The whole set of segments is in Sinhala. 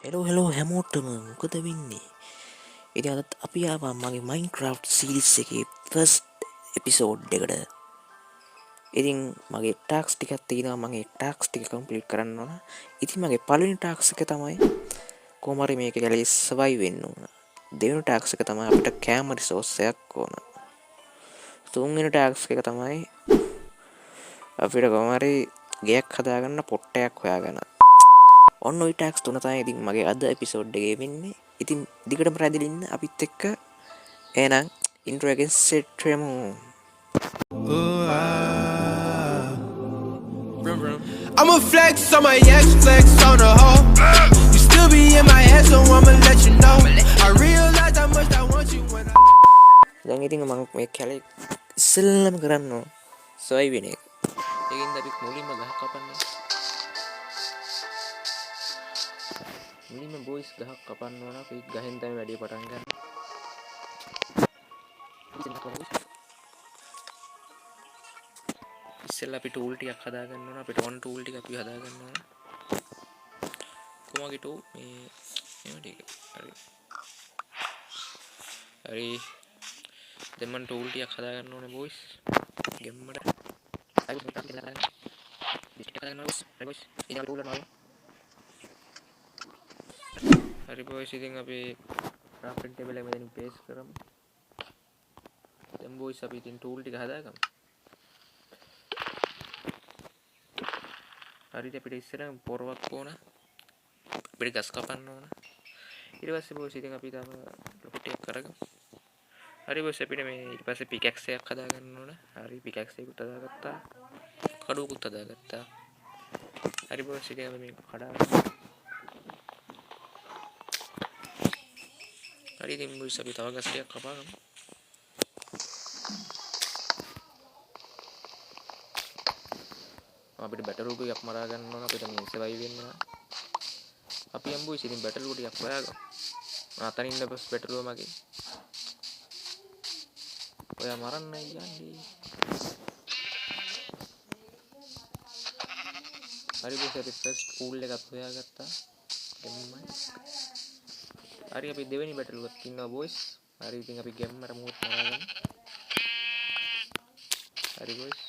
හෙලෝ හැමෝටම මොකද වෙන්නේ? ඉතින් අදත් අපි ආවා මගේ Minecraft series එකේ first episode එකට. ඉතින් මගේ ටාස්ක් ටිකක් තියෙනවා මගේ ටාස්ක් ටික කම්ප්ලීට් කරන්න ඕන. ඉතින් මගේ පළවෙනි ටාස්ක් එක තමයි කොහොම හරි මේක ගැලේ සර්වයිව් වෙන්න ඕන. දෙවෙනි ටාස්ක් එක තමයි අපිට කෑම රිසෝස් එකක් ඕන. තුන්වෙනි ටාස්ක් එක තමයි අපිට කොහොම හරි ගෙයක් හදාගන්න පොට්ටයක් හොයාගන්න. ඔන්න ඔය ටැක්ස් තුන තමයි ඉතින් මගේ අද එපිසෝඩ් එකේ වෙන්නේ. ඉතින් දිගටම රැඳිලා ඉන්න අපිත් එක්ක එහෙනම් ඉන්ට්‍රෝ එකෙන් සෙට් වෙමු. I'ma flex on my ex, flex on the hoe. You still be in my head, so I'ma let you know. I realize how much I want you when දැන් ඉතින් මම මේ කැලේ ඉස්සෙල්ලම කරන්න ඕන සොයි වෙන එක. ඒකින්ද අපි මුලින්ම ගහ කපන්න. මුලින්ම බොයිස් ගහක් කපන්න ඕන. අපි ගහෙන් තමයි වැඩි පටන් ගන්න. ඉස්සෙල්ලා අපි ටූල් ටිකක් හදා ගන්න ඕන. අපිට ඔන් ටූල් ටික අපි හදා ගන්න ඕන. කොහොමද ටූල් මේ ටික. හරි. හරි. දැන් මම ටූල් ටිකක් හදා ගන්න ඕනේ බොයිස්. ගෙම්මඩ. හරි ටූල් ටික හදා ගන්න. ඩිස්ට් හදා ගන්න ඕනේ. හරි බොයිස්. ඉතින් ටූල් එක හරි බොයිස් ඉතින් අපි crafting table එක මෙතනින් paste කරමු. දැන් බොයිස් අපි ඉතින් ටූල් ටික හදාගමු. හරිද අපිට ඉස්සරහ පොරවක් ඕන. අපිට ගස් කපන්න ඕන. ඊට පස්සේ බොයිස් ඉතින් අපි තම ලොකු ටිකක් කරගමු. හරි බොයිස් අපිට මේ ඊට පස්සේ පිකැක්ස් එකක් හදා ගන්න ඕන. හරි පිකැක්ස් එකකුත් හදාගත්තා. කඩුවකුත් හදාගත්තා. හරි බොයිස් ඉතින් අපි මේක කඩාගමු. හරි ඉතින් බොයිස් අපි තව ගස් ටිකක් කපාගමු. අපිට බැටල් රුට් එකක් මරා ගන්න ඕන අපිට මේ සර්වයිව් වෙන්න. අපි යම් බොයිස් ඉතින් බැටල් රුට් එකක් හොයාගමු. අතනින් ඉන්න බැටළුව මගේ. ඔයා මරන්නයි යන්නේ. හරි බොයිස් අපි ෆස්ට් පූල් එකක් හොයාගත්තා. ගෙම්මයි. හරි අපි දෙවෙනි බැටළුවක් ඉන්නවා බොයිස්. හරි ඉතින් අපි ගෙම්මර මුවත් මරාගමු. හරි බොයිස්.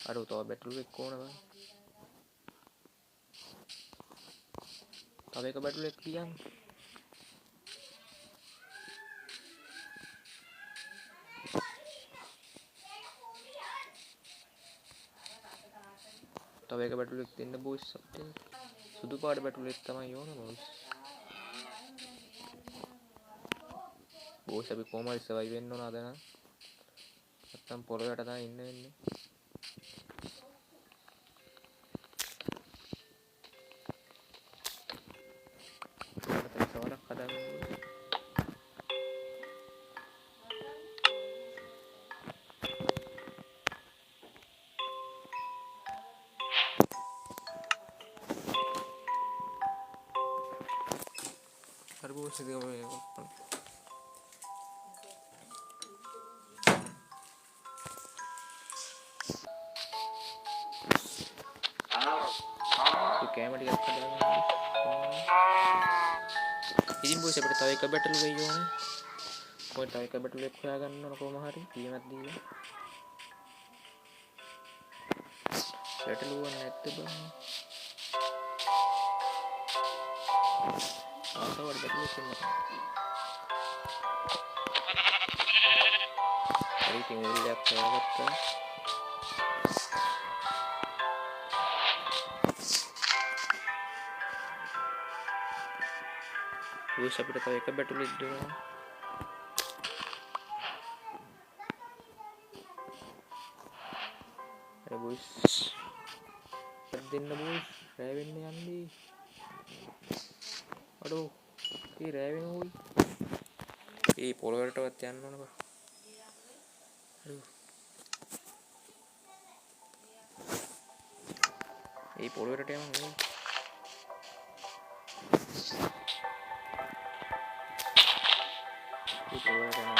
අර තව බැටළුවෙක් ඕන බං. තව එක බැටළුවෙක් තියන්. තව එක බැටළුවෙක් දෙන්න බොයිස් අපිට. සුදු පාට බැටළුවෙක් තමයි ඕන බොයිස්. බොයිස් අපි කොහොම හරි සර්වයිව් වෙන්න ඕන අද නම්. නැත්තම් පොළොවට තමයි ඉන්න වෙන්නේ. සවරක් හදාගන්න. හරි බොයිස් ඉතින් අපි කැම ටිකක් හදාගන්න. ඉතින් බොයිස් අපිට තව එක බැටල් වෙයි ඕන. කොහෙද තව එක බැටල් එක හොයාගන්න ඕන කොහොම හරි. කීමක් දීලා. බැටළුව නැද්ද බං? ආතවර බැටළුව ඉන්නවා. හරි ඉතින් උල්ලයක් හොයාගත්තා. බොයිස් අපිට තව එක බැටළුවෙක් දුන්නා. හරි බොයිස් දෙන්න බොයිස් රෑ වෙන්න යන්නේ. අඩෝ ඒ රෑ වෙන උයි. ඒ පොළොවටවත් යන්න ඕන බා. අඩෝ ඒ පොළොවට යන්න ඕන. ඒ පොළොවට යන්න.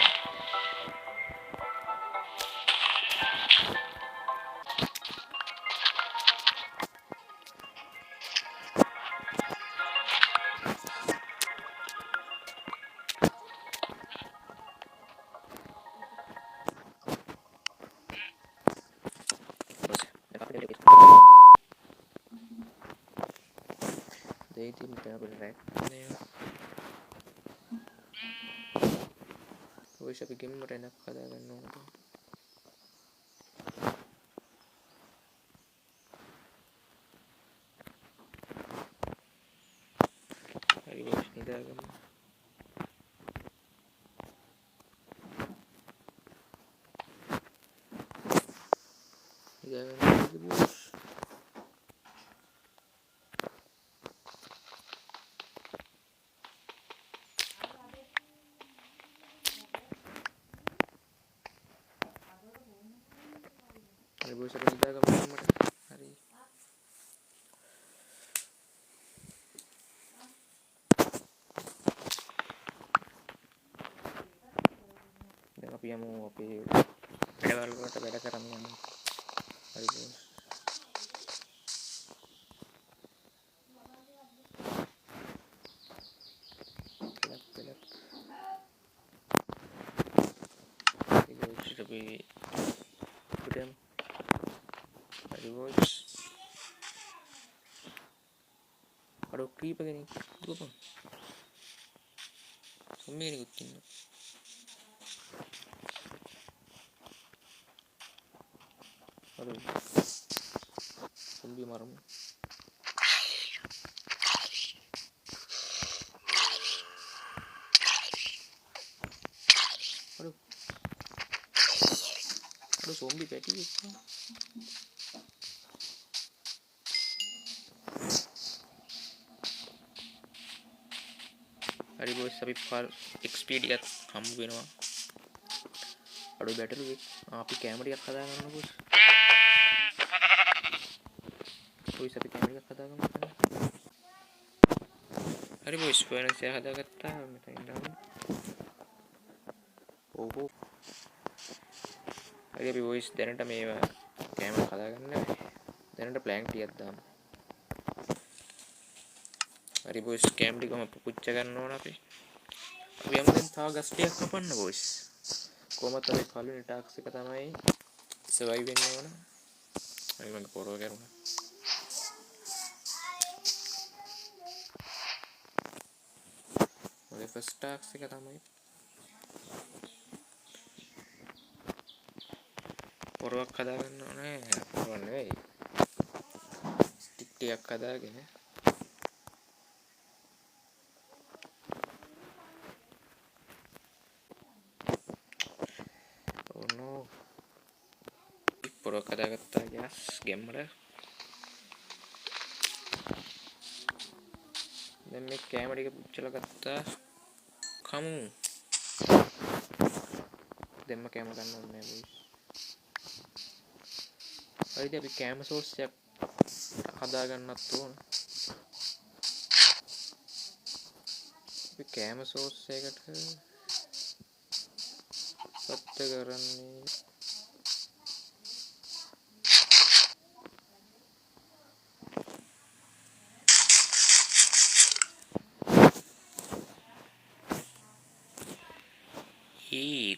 දෙයි තින් මෙතන අපිට රැක් නේ. ඔයස් අපි ගෙම්මට එනක් හදා ගන්න ඕනද? හරි ඔයස් නිදාගමු. නිදාගන්න බෝස්. හරි බෝස් අපි නිදාගමු ගෙම්මට. හරි. දැන් අපි යමු අපේ වැඩවල වලට වැඩ කරන්න යමු. හරි බෝස්. පෙලක්. ඒක බෝස් අපි පුටම්. හරි බෝස්. අර ක්‍රීප කෙනෙක් දුවපන්. සම්මේනිකුත් ඉන්නවා. හරි. සම්බි මරමු. හරි. අර සොම්බි පැටි එක්ක. හරි බෝස් අපි XP ටිකක් හම්බ වෙනවා. අඩු බැටළුවෙක්. අපි කැමර ටිකක් හදා ගන්න බෝස්. බෝස් අපි කැමර ටිකක් හදා ගමු. හරි බෝස් ෆර්නස් එක හදාගත්තා. මෙතන ඉඳන්. ඕ. හරි අපි බෝස් දැනට මේවා කැමර හදා ගන්න. දැනට ප්ලෑන් ටිකක් දාමු. හරි බෝස් කැමර ටිකම පුච්ච ගන්න ඕන අපි. අපි යමු දැන් තව ගස් ටිකක් කපන්න බෝස්. කොහොමද අපි පළවෙනි ටාස්ක් එක තමයි සර්වයිව් වෙන්න ඕන. හරි මම පොරව කරුණා. මගේ ෆස්ට් ටාස්ක් එක තමයි පොරවක් හදා ගන්න ඕනේ. පොරව නෙවෙයි. ස්ටික් ටිකක් හදාගෙන ඕනෝ පොරවක් හදාගත්තා යස් ගෙම්මර. දැන් මේ කැමර ටික පුච්චලා ගත්තා. කමු. දෙම්ම කැම ගන්න ඕනේ නෑ බෝස්. හරිද අපි කැම සෝස් එකක් හදා ගන්නත් ඕන. අපි කැම සෝස් එකට සත්‍ය කරන්නේ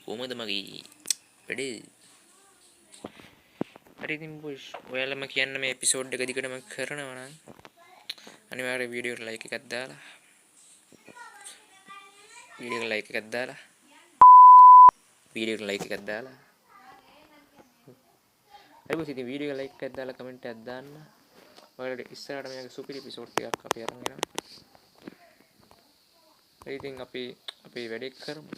කොහමද මගේ වැඩේ? හරි ඉතින් බොස් ඔයාලම කියන්න මේ එපිසෝඩ් එක දිගටම කරනවා නම් අනිවාර්යෙන් වීඩියෝ එකට ලයික් එකක් දාලා වීඩියෝ එකට ලයික් එකක් දාලා හරි බොස් ඉතින් වීඩියෝ එකට ලයික් එකක් දාලා කමෙන්ට් එකක් දාන්න. ඔයාලට ඉස්සරහට මේක සුපිරි එපිසෝඩ් ටිකක් අපි අරන් එනවා. හරි ඉතින් අපි අපේ වැඩේ කරමු.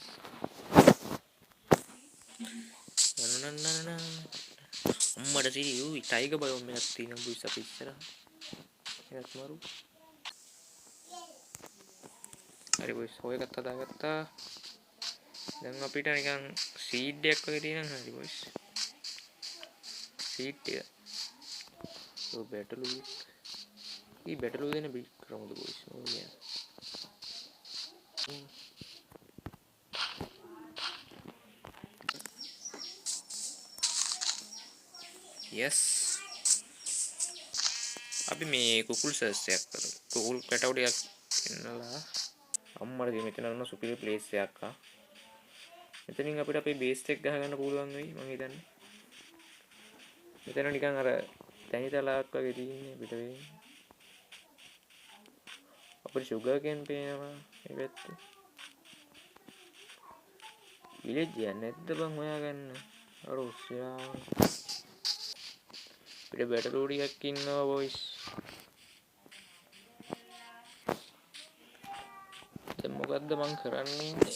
අම්මට සිරි ඌයි ටයිගර් බයෝම් එකක් තියෙනවා බොස් අපි ඉස්සරහ. ඒකත් මරු. හරි බොස් ඔය එකත් හදාගත්තා. දැන් අපිට නිකන් සීඩ් එකක් වගේ තියෙනවා. හරි බොස් සීඩ් එක. ඔය බැටළු ඊ බැටළු දෙන බික් කරමුද බොස්. ඔය යා. yes අපි මේ කුකුල් සර්ච් එකක් කරමු. කුකුල් කැටවුඩ එකක් එන්නලා අම්මට මෙතන අන්න සුපිරි ප්ලේස් එකක් ආ. මෙතනින් අපිට අපේ බේස් එක ගහගන්න පුළුවන් වෙයි මම හිතන්නේ. මෙතන නිකන් අර තැනි තලාවක් වගේ තියෙන්නේ පිට වෙන්නේ. අපිට sugar cane පේනවා මේ පැත්තේ. village එක නැද්ද බං හොයාගන්න. අර උස්සයාව. අපිට බැටළු ටිකක් ඉන්නවා boys. දැන් මොකද්ද මං කරන්න ඉන්නේ?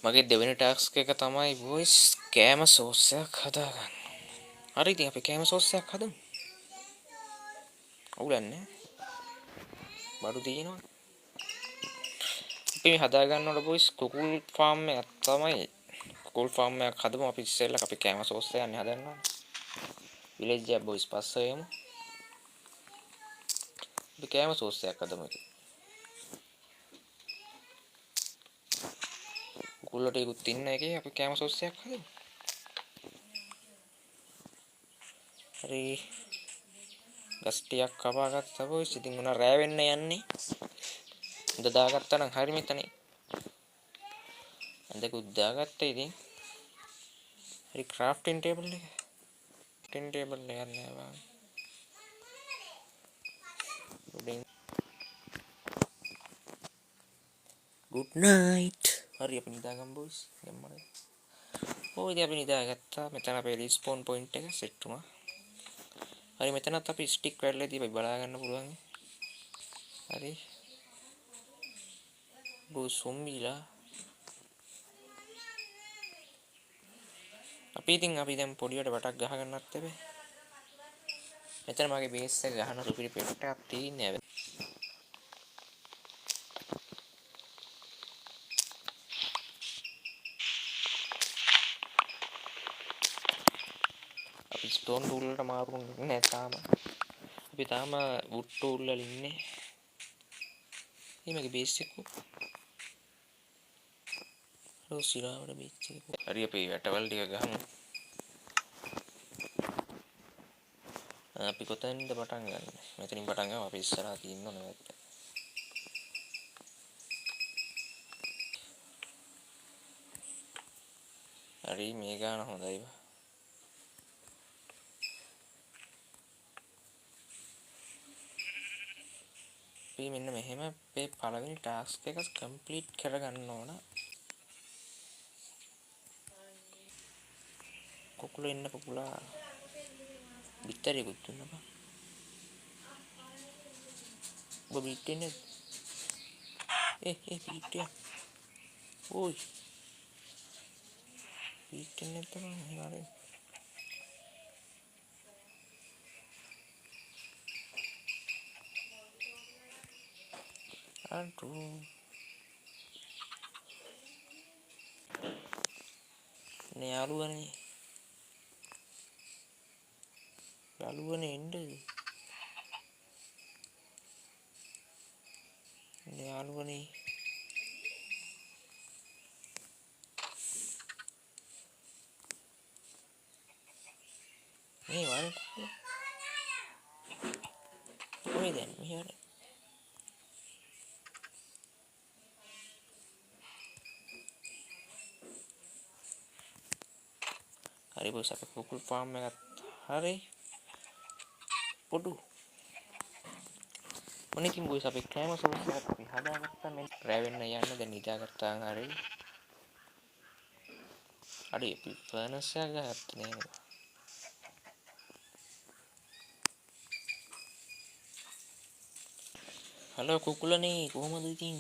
මගේ දෙවෙනි ටාස්ක් එක තමයි boys කෑම සෝස් එකක් හදාගන්න. හරි ඉතින් අපි කෑම සෝස් එකක් හදමු. අවුලන්නේ. බඩු තියෙනවා. අපි හදා ගන්නකොට boys කුකුල් ෆාම් එකක් තමයි. කුකුල් ෆාම් එකක් හදමු අපි ඉස්සෙල්ලා අපි කෑම සෝස් එක යන්නේ හදන්න. village එක boys පස්සේ යමු. අපි කෑම සෝස් එකක් හදමු. කුකුල්ලට ඉක්ුත් ඉන්න එකේ අපි කෑම සෝස් එකක් හදමු. හරි. ගස් ටිකක් කපා ගත්තා boys. ඉතින් උනා රෑ වෙන්න යන්නේ. උද දාගත්තා නම් හරි මෙතනේ. අන්දකුත් දාගත්තා ඉතින්. හරි crafting table එක. crafting table එක නෑ බං. good night. හරි අපි නිදාගමු boys. ගම්මඩ. ඔය ඉතින් අපි නිදාගත්තා. මෙතන අපේ respawn point එක set වුණා. හරි මෙතනත් අපි stick වැඩලා තියපයි බලා ගන්න පුළුවන්. හරි. boys zombieලා අපි දැන් පොඩියට වටක් ගහ ගන්නත් හැබැයි. මෙතන මගේ බේස් එක ගහන සුපිරි පෙට්ටක් තියෙන්නේ හැබැයි. අපි ස්ටෝන් ටූල් වලට මාරු නෑ තාම. අපි තාම වුඩ් ටූල් වල ඉන්නේ. මේ මගේ බේස් එක. රෝසිලාවට බේස් එක. හරි අපි වැටවල් ටික ගහමු. අපි කොතනින්ද පටන් ගන්න? මෙතනින් පටන් ගමු. අපි ඉස්සරහා තියෙන්න ඕන වැට්ට. හරි මේ ගාන හොඳයි. අපි මෙන්න මෙහෙම අපේ පළවෙනි ටාස්ක් එක කම්ප්ලීට් කරගන්න ඕන. කුකුලා ඉන්න කුකුලා බිත්තරයකුත් දුන්නා බං. ඔබ බිත්තේ බිත්තිය. ඕයි. බිත්තේ නැද්ද බං හරි. අන්ටු නේ යාළුවනේ එන්න නේ යාළුවනේ මේ වань කොහෙද යන්නේ මෙහෙට හරි බොස් අපේ කුකුල් ෆාම් එකත් හරි පොඩු මොනිකින් බොස් අපේ කෑම සෝස් එකත් අපි හදාගත්තා මේ රෑ වෙන්න යන්න දැන් නිදාගත්තා හරි අඩේ අපි ෆර්නස් එක ගහත්තේ නේද හලෝ කුකුලනේ කොහමද ඉතින්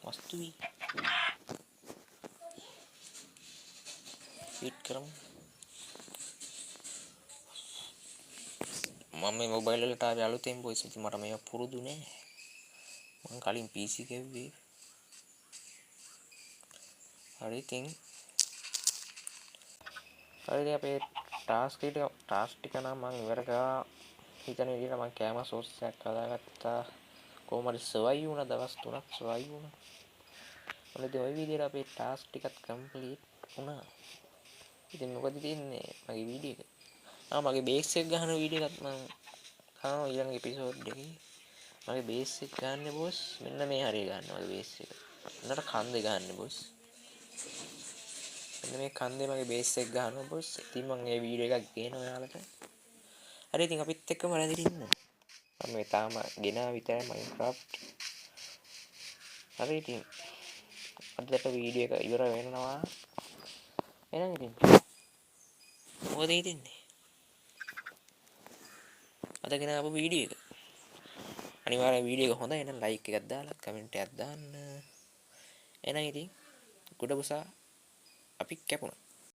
වස්තුයි ෆීඩ් කරමු මම මේ මොබයිල් වලට ආවේ අලුතෙන් බොයිස් ඉතින් මට මේක පුරුදු නෑ මම කලින් PC ගෙව්වේ හරි ඉතින් හරි අපේ ටාස්ක් ටික නම් මම ඉවර කරා හිතන විදිහට මම කෑම සෝස් එකක් හදාගත්තා කොහොම හරි සර්වයිව් වුණා දවස් 3ක් සර්වයිව් වුණා මොකද ওই විදිහට අපේ ටාස්ක් ටිකත් කම්ප්ලීට් වුණා ඉතින් මොකද තියෙන්නේ මගේ වීඩියෝ එක මගේ බේස් එක ගහන වීඩියෝ එකත් මම කරනවා ඊළඟ එපිසෝඩ් එකේ මගේ බේස් එක ගන්න බොස් මෙන්න මේ හරිය ගන්න මගේ බේස් එක එන්නට කන්දේ ගන්න බොස් මෙන්න මේ කන්දේ මගේ බේස් එක ගන්නවා බොස් ඉතින් මම මේ වීඩියෝ එකක් ගේනවා ඔයාලට හරි ඉතින් අපිත් එක්කම රැඳිලා ඉන්න මම තාම ගෙනා විතරයි Minecraft. හරි ඉතින් අදට වීඩියෝ එක ඉවර වෙනවා. එහෙනම් ඉතින් මොකද හිතන්නේ? අද ගෙනාවු වීඩියෝ එක. අනිවාර්යෙන් වීඩියෝ එක හොඳයි නම් ලයික් එකක් දාලා කමෙන්ට් එකක් දාන්න. එහෙනම් ඉතින් කුඩ පුසා අපි කැපුණා.